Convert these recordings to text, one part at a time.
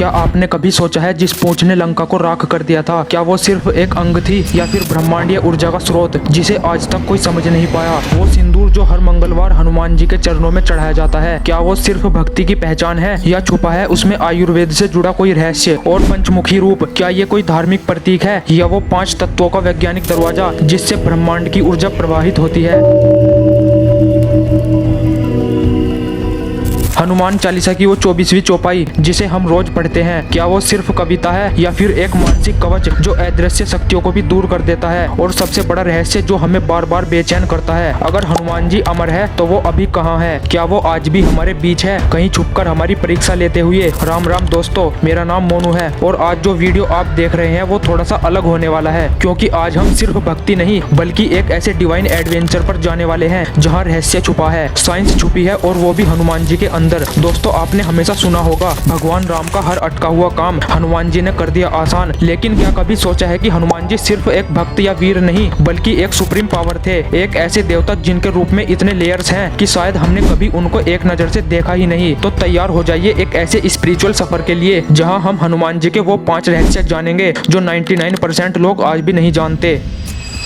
क्या आपने कभी सोचा है जिस पूंछ ने लंका को राख कर दिया था, क्या वो सिर्फ एक अंग थी या फिर ब्रह्मांडीय ऊर्जा का स्रोत जिसे आज तक कोई समझ नहीं पाया? वो सिंदूर जो हर मंगलवार हनुमान जी के चरणों में चढ़ाया जाता है, क्या वो सिर्फ भक्ति की पहचान है या छुपा है उसमें आयुर्वेद से जुड़ा कोई रहस्य? और पंचमुखी रूप, क्या ये कोई धार्मिक प्रतीक है या वो 5 तत्वों का वैज्ञानिक दरवाजा जिससे ब्रह्मांड की ऊर्जा प्रवाहित होती है? हनुमान चालीसा की वो 24वीं चौपाई जिसे हम रोज पढ़ते हैं, क्या वो सिर्फ कविता है या फिर एक मानसिक कवच जो अदृश्य शक्तियों को भी दूर कर देता है? और सबसे बड़ा रहस्य जो हमें बार बार बेचैन करता है, अगर हनुमान जी अमर है तो वो अभी कहाँ है? क्या वो आज भी हमारे बीच है, कहीं छुपकर हमारी परीक्षा लेते हुए? राम राम दोस्तों, मेरा नाम मोनू है और आज जो वीडियो आप देख रहे हैं वो थोड़ा सा अलग होने वाला है, क्योंकि आज हम सिर्फ भक्ति नहीं बल्कि एक ऐसे डिवाइन एडवेंचर पर जाने वाले हैं जहाँ रहस्य छुपा है, साइंस छुपी है और वो भी हनुमान जी के अंदर। दोस्तों, आपने हमेशा सुना होगा भगवान राम का हर अटका हुआ काम हनुमान जी ने कर दिया आसान, लेकिन क्या कभी सोचा है कि हनुमान जी सिर्फ एक भक्त या वीर नहीं बल्कि एक सुप्रीम पावर थे, एक ऐसे देवता जिनके रूप में इतने लेयर्स हैं कि शायद हमने कभी उनको एक नजर से देखा ही नहीं। तो तैयार हो जाइए एक ऐसे स्पिरिचुअल सफर के लिए जहां हम हनुमान जी के वो 5 रहस्य जानेंगे जो 99% लोग आज भी नहीं जानते।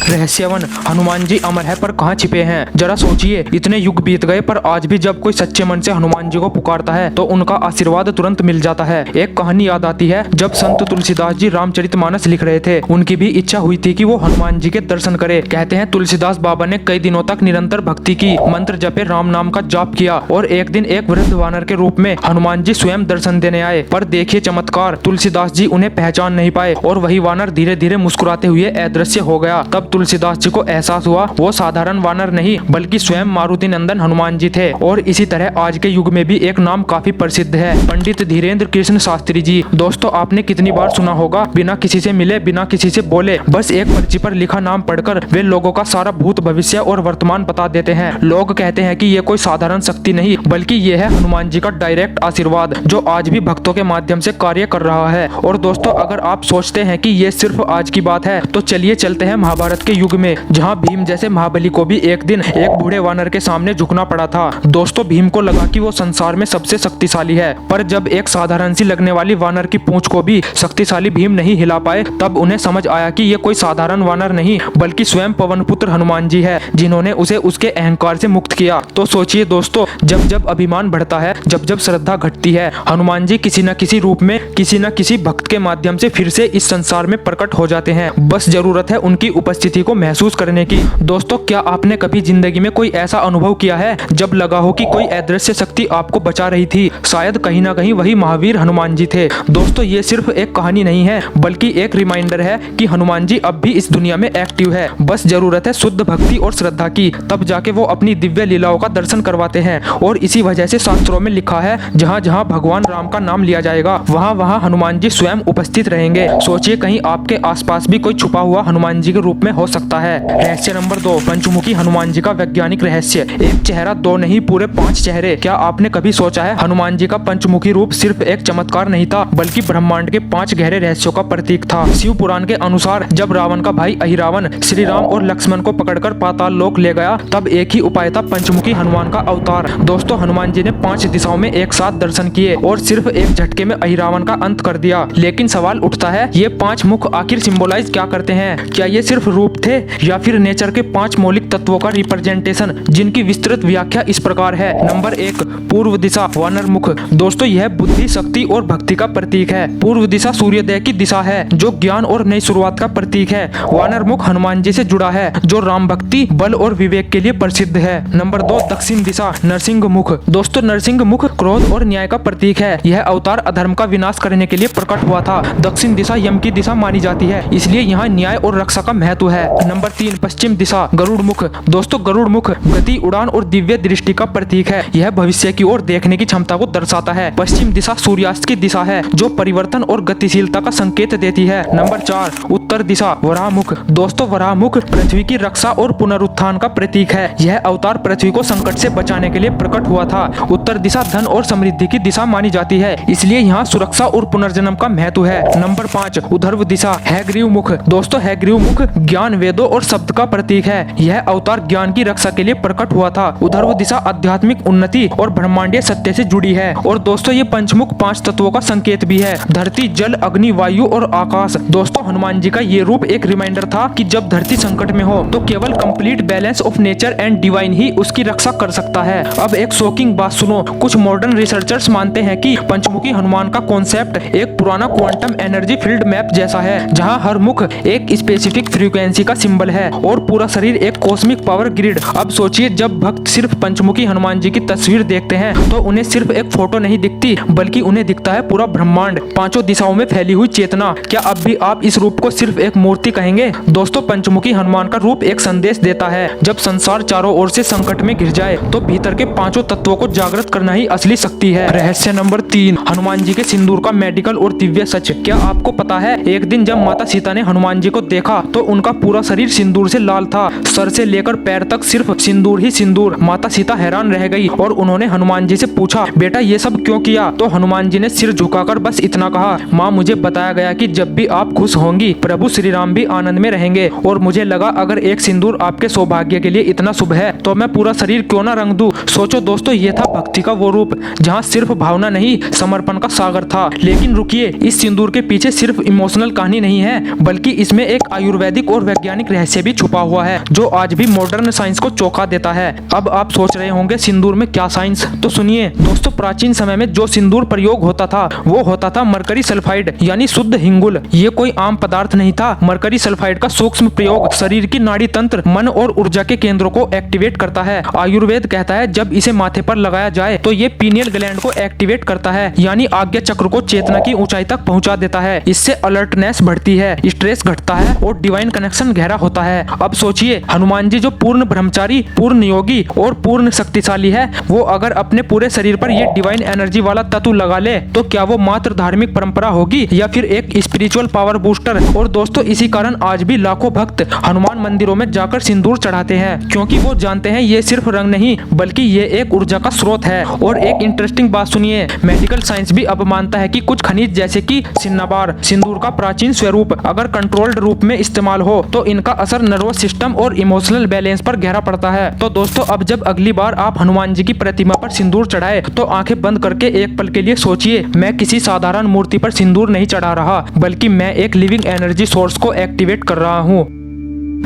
रहस्य 1, हनुमान जी अमर है पर कहाँ छिपे हैं? जरा सोचिए, इतने युग बीत गए पर आज भी जब कोई सच्चे मन से हनुमान जी को पुकारता है तो उनका आशीर्वाद तुरंत मिल जाता है। एक कहानी याद आती है, जब संत तुलसीदास जी रामचरितमानस लिख रहे थे, उनकी भी इच्छा हुई थी कि वो हनुमान जी के दर्शन करे। कहते हैं तुलसीदास बाबा ने कई दिनों तक निरंतर भक्ति की, मंत्र जपे, राम नाम का जाप किया और एक दिन एक वृद्ध वानर के रूप में हनुमान जी स्वयं दर्शन देने आए। पर देखिए चमत्कार, तुलसीदास जी उन्हें पहचान नहीं पाए और वही वानर धीरे धीरे मुस्कुराते हुए अदृश्य हो गया। तब तुलसीदास जी को एहसास हुआ वो साधारण वानर नहीं बल्कि स्वयं मारुति नंदन हनुमान जी थे। और इसी तरह आज के युग में भी एक नाम काफी प्रसिद्ध है, पंडित धीरेन्द्र कृष्ण शास्त्री जी। दोस्तों, आपने कितनी बार सुना होगा, बिना किसी से मिले बिना किसी से बोले बस एक पर्ची पर लिखा नाम पढ़कर वे लोगों का सारा भूत भविष्य और वर्तमान बता देते हैं। लोग कहते हैं कि ये कोई साधारण शक्ति नहीं बल्कि ये है हनुमान जी का डायरेक्ट आशीर्वाद जो आज भी भक्तों के माध्यम से कार्य कर रहा है। और दोस्तों, अगर आप सोचते हैं कि ये सिर्फ आज की बात है तो चलिए चलते हैं महाभारत के युग में, जहां भीम जैसे महाबली को भी एक दिन एक बूढ़े वानर के सामने झुकना पड़ा था। दोस्तों, भीम को लगा कि वो संसार में सबसे शक्तिशाली है, पर जब एक साधारण सी लगने वाली वानर की पूंछ को भी शक्तिशाली भीम नहीं हिला पाए तब उन्हें समझ आया कि ये कोई साधारण वानर नहीं बल्कि स्वयं पवन पुत्र हनुमान जी है जिन्होंने उसे उसके अहंकार से मुक्त किया। तो सोचिए दोस्तों, जब जब अभिमान बढ़ता है, जब जब श्रद्धा घटती है, हनुमान जी किसी न किसी रूप में किसी न किसी भक्त के माध्यम से फिर से इस संसार में प्रकट हो जाते हैं। बस जरूरत है उनकी उपस्थिति को महसूस करने की। दोस्तों, क्या आपने कभी जिंदगी में कोई ऐसा अनुभव किया है जब लगा हो कि कोई अदृश्य शक्ति आपको बचा रही थी? शायद कहीं ना कहीं वही महावीर हनुमान जी थे। दोस्तों, ये सिर्फ एक कहानी नहीं है बल्कि एक रिमाइंडर है कि हनुमान जी अब भी इस दुनिया में एक्टिव है। बस जरूरत है शुद्ध भक्ति और श्रद्धा की, तब जाके वो अपनी दिव्य लीलाओं का दर्शन करवाते हैं। और इसी वजह से शास्त्रों में लिखा है, जहाँ जहाँ भगवान राम का नाम लिया जाएगा वहाँ वहाँ हनुमान जी स्वयं उपस्थित रहेंगे। सोचिए, कहीं आपके आसपास भी कोई छुपा हुआ हनुमान जी के रूप में हो सकता है। रहस्य नंबर 2, पंचमुखी हनुमान जी का वैज्ञानिक रहस्य। एक चेहरा, 2 नहीं पूरे 5 चेहरे। क्या आपने कभी सोचा है हनुमान जी का पंचमुखी रूप सिर्फ एक चमत्कार नहीं था बल्कि ब्रह्मांड के 5 गहरे रहस्यों का प्रतीक था? शिव पुराण के अनुसार जब रावण का भाई अहिरावण श्री राम और लक्ष्मण को पकड़कर पाताल लोक ले गया तब एक ही उपाय था, पंचमुखी हनुमान का अवतार। दोस्तों, हनुमान जी ने 5 दिशाओं में एक साथ दर्शन किए और सिर्फ एक झटके में अहिरावण का अंत कर दिया। लेकिन सवाल उठता है, ये 5 मुख आखिर सिंबलाइज क्या करते हैं? क्या ये सिर्फ रूप थे या फिर नेचर के 5 मौलिक तत्वों का रिप्रेजेंटेशन, जिनकी विस्तृत व्याख्या इस प्रकार है। नंबर 1, पूर्व दिशा वानर मुख। दोस्तों, यह बुद्धि, शक्ति और भक्ति का प्रतीक है। पूर्व दिशा सूर्योदय की दिशा है जो ज्ञान और नई शुरुआत का प्रतीक है। वानर मुख हनुमान जी से जुड़ा है जो राम भक्ति, बल और विवेक के लिए प्रसिद्ध है। नंबर 2, दक्षिण दिशा नरसिंह मुख। दोस्तों, नरसिंह मुख क्रोध और न्याय का प्रतीक है। यह अवतार अधर्म का विनाश करने के लिए प्रकट हुआ था। दक्षिण दिशा यम की दिशा मानी जाती है, इसलिए यहाँ न्याय और रक्षा का महत्व है। नंबर 3, पश्चिम दिशा गरुड़ मुख। दोस्तों, गरुड़ मुख गति, उड़ान और दिव्य दृष्टि का प्रतीक है। यह भविष्य की ओर देखने की क्षमता को दर्शाता है। पश्चिम दिशा सूर्यास्त की दिशा है जो परिवर्तन और गतिशीलता का संकेत देती है। नंबर 4, उत्तर दिशा वराह मुख। दोस्तों, वराह मुख पृथ्वी की रक्षा और पुनरुत्थान का प्रतीक है। यह अवतार पृथ्वी को संकट से बचाने के लिए प्रकट हुआ था। उत्तर दिशा धन और समृद्धि की दिशा मानी जाती है, इसलिए यहाँ सुरक्षा और पुनर्जन्म का महत्व है। नंबर 5, उधर्व दिशा हैग्रीव मुख। दोस्तों, हैग्रीव मुख ज्ञान, वेदों और शब्द का प्रतीक है। यह अवतार ज्ञान की रक्षा के लिए प्रकट हुआ था। उधर वो दिशा आध्यात्मिक उन्नति और ब्रह्मांडीय सत्य से जुड़ी है। और दोस्तों ये पंचमुख 5 तत्वों का संकेत भी है, धरती, जल, अग्नि, वायु और आकाश। दोस्तों हनुमान जी का ये रूप एक रिमाइंडर था कि जब धरती संकट में हो तो केवल complete balance of nature and divine ही उसकी रक्षा कर सकता है। अब एक शॉकिंग बात सुनो, कुछ मॉडर्न रिसर्चर्स मानते हैं कि पंचमुखी हनुमान का कॉन्सेप्ट एक पुराना क्वांटम एनर्जी फील्ड मैप जैसा है, जहां हर मुख एक स्पेसिफिक फ्रीक्वेंसी का सिंबल है और पूरा शरीर एक कॉस्मिक पावर ग्रिड। अब सोचिए, जब भक्त सिर्फ पंचमुखी हनुमान जी की तस्वीर देखते हैं तो उन्हें सिर्फ एक फोटो नहीं दिखती, बल्कि उन्हें दिखता है पूरा ब्रह्मांड, 5 दिशाओं में फैली हुई चेतना। क्या अब भी आप इस रूप को सिर्फ एक मूर्ति कहेंगे? दोस्तों पंचमुखी हनुमान का रूप एक संदेश देता है, जब संसार चारों ओर से संकट में घिर जाए तो भीतर के 5 तत्वों को जागृत करना ही असली शक्ति है। रहस्य नंबर 3, हनुमान जी के सिंदूर का मेडिकल और दिव्य सच। क्या आपको पता है, एक दिन जब माता सीता ने हनुमान जी को देखा तो उनका पूरा शरीर सिंदूर से लाल था, सर से लेकर पैर तक सिर्फ सिंदूर ही सिंदूर। माता सीता हैरान रह गई और उन्होंने हनुमान जी से पूछा, बेटा ये सब क्यों किया? तो हनुमान जी ने सिर झुकाकर बस इतना कहा, माँ मुझे बताया गया कि जब भी आप खुश होंगी प्रभु श्री राम भी आनंद में रहेंगे, और मुझे लगा अगर एक सिंदूर आपके सौभाग्य के लिए इतना शुभ है तो मैं पूरा शरीर क्यों ना रंग दूं। सोचो दोस्तों, ये था भक्ति का वो रूप जहाँ सिर्फ भावना नहीं समर्पण का सागर था। लेकिन रुकिए, इस सिंदूर के पीछे सिर्फ इमोशनल कहानी नहीं है, बल्कि इसमें एक आयुर्वेदिक और वैज्ञानिक रहस्य भी छुपा हुआ है, जो आज भी मॉडर्न साइंस को चौंका देता है। अब आप सोच रहे होंगे सिंदूर में क्या साइंस, तो सुनिए दोस्तों, प्राचीन समय में जो सिंदूर प्रयोग होता था वो होता था मरकरी सल्फाइड यानी शुद्ध हिंगुल। ये कोई आम पदार्थ नहीं था। मरकरी सल्फाइड का सूक्ष्म प्रयोग शरीर की नाड़ी तंत्र, मन और ऊर्जा के केंद्रों को एक्टिवेट करता है। आयुर्वेद कहता है जब इसे माथे पर लगाया जाए तो ये पीनियल ग्लैंड को एक्टिवेट करता है, यानी आज्ञा चक्र को चेतना की ऊंचाई तक पहुंचा देता है। इससे अलर्टनेस बढ़ती है, स्ट्रेस घटता है और डिवाइन कनेक्शन गहरा होता है। अब सोचिए, हनुमान जी जो पूर्ण ब्रह्मचारी, पूर्ण योगी और पूर्ण शक्तिशाली है, वो अगर अपने पूरे शरीर पर ये डिवाइन एनर्जी वाला तत्व लगा ले तो क्या वो मात्र धार्मिक परंपरा होगी या फिर एक स्पिरिचुअल पावर बूस्टर? और दोस्तों इसी कारण आज भी लाखों भक्त हनुमान मंदिरों में जाकर सिंदूर चढ़ाते हैं, क्योंकि वो जानते हैं ये सिर्फ रंग नहीं बल्कि ये एक ऊर्जा का स्रोत है। और एक इंटरेस्टिंग बात सुनिए, मेडिकल साइंस भी अब मानता है कि कुछ खनिज जैसे कि सिन्नाबार, सिंदूर का प्राचीन स्वरूप, अगर कंट्रोल्ड रूप में इस्तेमाल हो तो इनका असर नर्वस सिस्टम और इमोशनल बैलेंस पर गहरा पड़ता है। तो दोस्तों अब जब अगली बार आप हनुमान जी की प्रतिमा पर सिंदूर चढ़ाए तो आंखें बंद करके एक पल के लिए सोचिए, मैं किसी साधारण मूर्ति पर सिंदूर नहीं चढ़ा रहा, बल्कि मैं एक लिविंग एनर्जी सोर्स को एक्टिवेट कर रहा हूँ।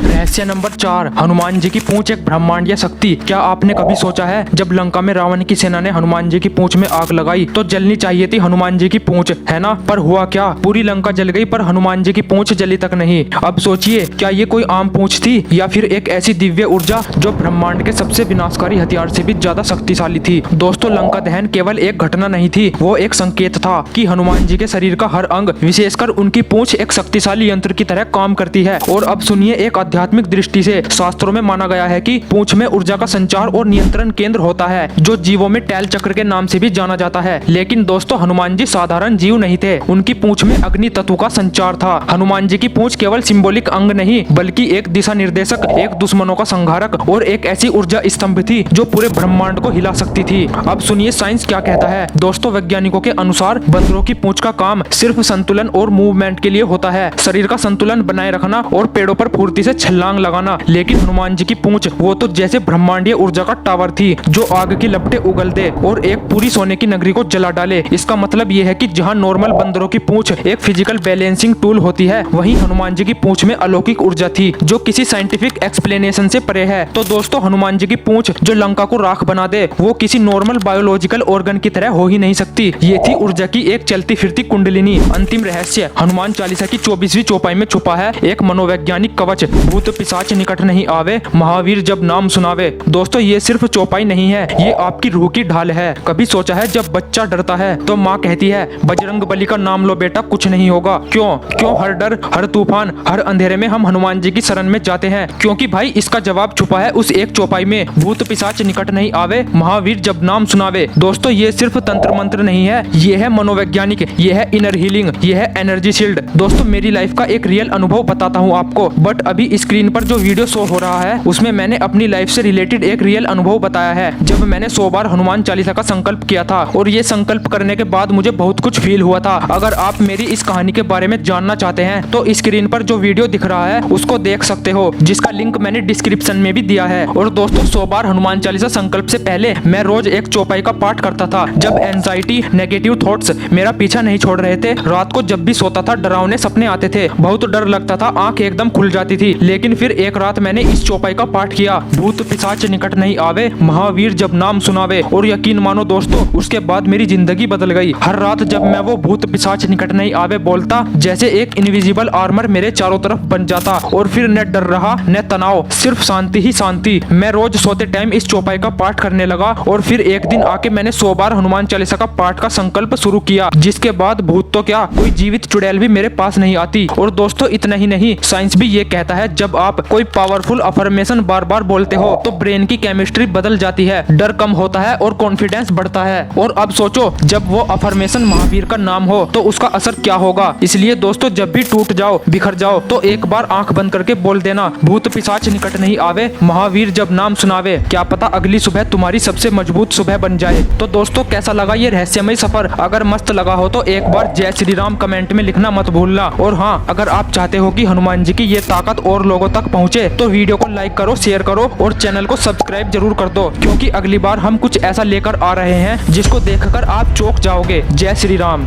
रहस्य नंबर 4, हनुमान जी की पूंछ एक ब्रह्मांडीय शक्ति। क्या आपने कभी सोचा है जब लंका में रावण की सेना ने हनुमान जी की पूंछ में आग लगाई तो जलनी चाहिए थी हनुमान जी की पूंछ, है ना? पर हुआ क्या, पूरी लंका जल गई पर हनुमान जी की पूंछ जली तक नहीं। अब सोचिए, क्या ये कोई आम पूंछ थी या फिर एक ऐसी दिव्य ऊर्जा जो ब्रह्मांड के सबसे विनाशकारी हथियार से भी ज्यादा शक्तिशाली थी? दोस्तों लंका दहन केवल एक घटना नहीं थी, वो एक संकेत था कि हनुमान जी के शरीर का हर अंग, विशेषकर उनकी पूंछ, एक शक्तिशाली यंत्र की तरह काम करती है। और अब सुनिए, एक आध्यात्मिक दृष्टि से शास्त्रों में माना गया है कि पूंछ में ऊर्जा का संचार और नियंत्रण केंद्र होता है, जो जीवों में टैल चक्र के नाम से भी जाना जाता है। लेकिन दोस्तों हनुमान जी साधारण जीव नहीं थे, उनकी पूंछ में अग्नि तत्व का संचार था। हनुमान जी की पूंछ केवल सिंबॉलिक अंग नहीं बल्कि एक दिशा निर्देशक, एक दुश्मनों का संहारक और एक ऐसी ऊर्जा स्तंभ थी जो पूरे ब्रह्मांड को हिला सकती थी। अब सुनिए साइंस क्या कहता है। दोस्तों वैज्ञानिकों के अनुसार बंदरों की पूंछ का काम सिर्फ संतुलन और मूवमेंट के लिए होता है, शरीर का संतुलन बनाए रखना और पेड़ों पर फुर्ती से छलांग लगाना। लेकिन हनुमान जी की पूंछ वो तो जैसे ब्रह्मांडीय ऊर्जा का टावर थी, जो आग की लपटें उगल दे और एक पूरी सोने की नगरी को जला डाले। इसका मतलब ये है कि जहां नॉर्मल बंदरों की पूंछ एक फिजिकल बैलेंसिंग टूल होती है, वहीं हनुमान जी की पूंछ में अलौकिक ऊर्जा थी जो किसी साइंटिफिक एक्सप्लेनेशन से परे है। तो दोस्तों हनुमान जी की पूंछ जो लंका को राख बना दे, वो किसी नॉर्मल बायोलॉजिकल ऑर्गन की तरह हो ही नहीं सकती। ये थी ऊर्जा की एक चलती फिरती कुंडलिनी। अंतिम रहस्य हनुमान चालीसा की 24वीं चौपाई में छुपा है एक मनोवैज्ञानिक कवच, भूत पिशाच निकट नहीं आवे, महावीर जब नाम सुनावे। दोस्तों ये सिर्फ चौपाई नहीं है, ये आपकी रूह की ढाल है। कभी सोचा है जब बच्चा डरता है तो माँ कहती है बजरंग बली का नाम लो बेटा, कुछ नहीं होगा। क्यों क्यों हर डर, हर तूफान, हर अंधेरे में हम हनुमान जी की शरण में जाते हैं? क्योंकि भाई इसका जवाब छुपा है उस एक चौपाई में, भूत पिशाच निकट नहीं आवे, महावीर जब नाम सुनावे। दोस्तों ये सिर्फ तंत्र मंत्र नहीं है, ये है मनोवैज्ञानिक, ये है इनर हीलिंग, ये है एनर्जी शील्ड। दोस्तों मेरी लाइफ का एक रियल अनुभव बताता हूँ आपको, बट अभी अभी स्क्रीन पर जो वीडियो शो हो रहा है उसमें मैंने अपनी लाइफ से रिलेटेड एक रियल अनुभव बताया है, जब मैंने 100 बार हनुमान चालीसा का संकल्प किया था और ये संकल्प करने के बाद मुझे बहुत कुछ फील हुआ था। अगर आप मेरी इस कहानी के बारे में जानना चाहते हैं तो स्क्रीन पर जो वीडियो दिख रहा है उसको देख सकते हो, जिसका लिंक मैंने डिस्क्रिप्शन में भी दिया है। और दोस्तों 100 बार हनुमान चालीसा संकल्प से पहले मैं रोज एक चौपाई का पाठ करता था। जब एंजाइटी, नेगेटिव थॉट्स मेरा पीछा नहीं छोड़ रहे थे, रात को जब भी सोता था डरावने सपने आते थे, बहुत डर लगता था, आंख एकदम खुल जाती थी। लेकिन फिर एक रात मैंने इस चौपाई का पाठ किया, भूत पिशाच निकट नहीं आवे, महावीर जब नाम सुनावे, और यकीन मानो दोस्तों उसके बाद मेरी जिंदगी बदल गई। हर रात जब मैं वो भूत पिशाच निकट नहीं आवे बोलता, जैसे एक इनविजिबल आर्मर मेरे चारों तरफ बन जाता और फिर न डर रहा न तनाव, सिर्फ शांति ही शांति। मैं रोज सोते टाइम इस चौपाई का पाठ करने लगा और फिर एक दिन आके मैंने 100 बार हनुमान चालीसा का पाठ का संकल्प शुरू किया, जिसके बाद भूत तो क्या कोई जीवित चुड़ैल भी मेरे पास नहीं आती। और दोस्तों इतना ही नहीं, साइंस भी ये कहता है जब आप कोई पावरफुल अफर्मेशन बार बार बोलते हो तो ब्रेन की केमिस्ट्री बदल जाती है, डर कम होता है और कॉन्फिडेंस बढ़ता है। और अब सोचो जब वो अफर्मेशन महावीर का नाम हो तो उसका असर क्या होगा। इसलिए दोस्तों जब भी टूट जाओ, बिखर जाओ तो एक बार आंख बंद करके बोल देना, भूत पिशाच निकट नहीं आवे, महावीर जब नाम सुनावे। क्या पता अगली सुबह तुम्हारी सबसे मजबूत सुबह बन जाए। तो दोस्तों कैसा लगा ये रहस्यमय सफर? अगर मस्त लगा हो तो एक बार जय श्री राम कमेंट में लिखना मत भूलना। और हाँ, अगर आप चाहते हो कि हनुमान जी की ये ताकत और लोगों तक पहुंचे तो वीडियो को लाइक करो, शेयर करो और चैनल को सब्सक्राइब जरूर कर दो, क्योंकि अगली बार हम कुछ ऐसा लेकर आ रहे हैं जिसको देखकर आप चौंक जाओगे। जय श्री राम।